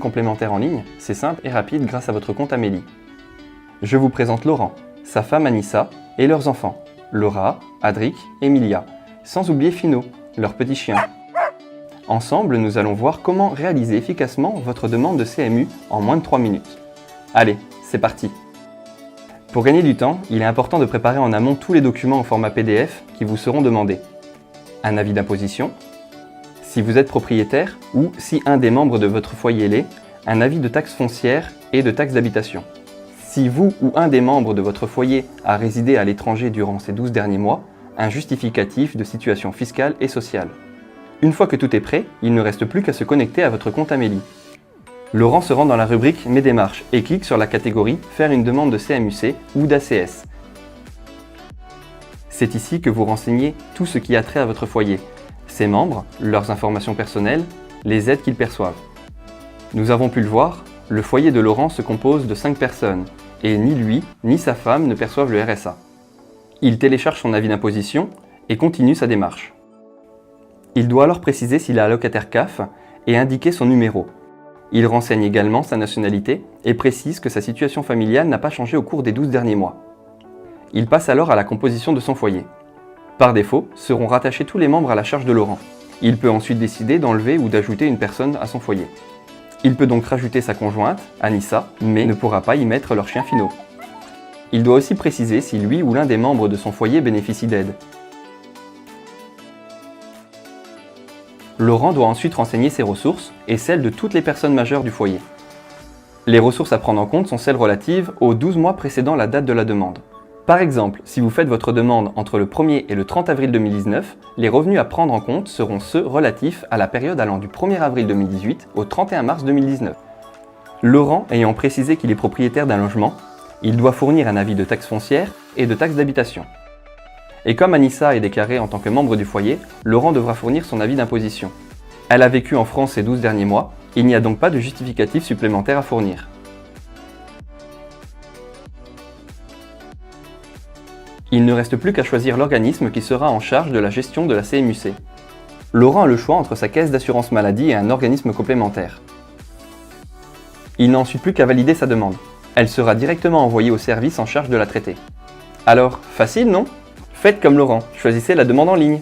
Complémentaire en ligne, c'est simple et rapide grâce à votre compte Amélie. Je vous présente Laurent, sa femme Anissa et leurs enfants, Laura, Adric, Emilia, sans oublier Fino, leur petit chien. Ensemble, nous allons voir comment réaliser efficacement votre demande de CMU en moins de 3 minutes. Allez, c'est parti! Pour gagner du temps, il est important de préparer en amont tous les documents au format PDF qui vous seront demandés. Un avis d'imposition, si vous êtes propriétaire ou si un des membres de votre foyer l'est, un avis de taxe foncière et de taxe d'habitation. Si vous ou un des membres de votre foyer a résidé à l'étranger durant ces 12 derniers mois, un justificatif de situation fiscale et sociale. Une fois que tout est prêt, il ne reste plus qu'à se connecter à votre compte Amélie. Laurent se rend dans la rubrique Mes démarches et clique sur la catégorie Faire une demande de CMU-C ou d'ACS. C'est ici que vous renseignez tout ce qui a trait à votre foyer, ses membres, leurs informations personnelles, les aides qu'ils perçoivent. Nous avons pu le voir, le foyer de Laurent se compose de 5 personnes et ni lui ni sa femme ne perçoivent le RSA. Il télécharge son avis d'imposition et continue sa démarche. Il doit alors préciser s'il est allocataire CAF et indiquer son numéro. Il renseigne également sa nationalité et précise que sa situation familiale n'a pas changé au cours des 12 derniers mois. Il passe alors à la composition de son foyer. Par défaut, seront rattachés tous les membres à la charge de Laurent. Il peut ensuite décider d'enlever ou d'ajouter une personne à son foyer. Il peut donc rajouter sa conjointe, Anissa, mais ne pourra pas y mettre leur chien Fino. Il doit aussi préciser si lui ou l'un des membres de son foyer bénéficie d'aide. Laurent doit ensuite renseigner ses ressources et celles de toutes les personnes majeures du foyer. Les ressources à prendre en compte sont celles relatives aux 12 mois précédant la date de la demande. Par exemple, si vous faites votre demande entre le 1er et le 30 avril 2019, les revenus à prendre en compte seront ceux relatifs à la période allant du 1er avril 2018 au 31 mars 2019. Laurent ayant précisé qu'il est propriétaire d'un logement, il doit fournir un avis de taxe foncière et de taxe d'habitation. Et comme Anissa est déclarée en tant que membre du foyer, Laurent devra fournir son avis d'imposition. Elle a vécu en France ces 12 derniers mois, il n'y a donc pas de justificatif supplémentaire à fournir. Il ne reste plus qu'à choisir l'organisme qui sera en charge de la gestion de la CMU-C. Laurent a le choix entre sa caisse d'assurance maladie et un organisme complémentaire. Il n'a ensuite plus qu'à valider sa demande. Elle sera directement envoyée au service en charge de la traiter. Alors, facile, non ? Faites comme Laurent, choisissez la demande en ligne.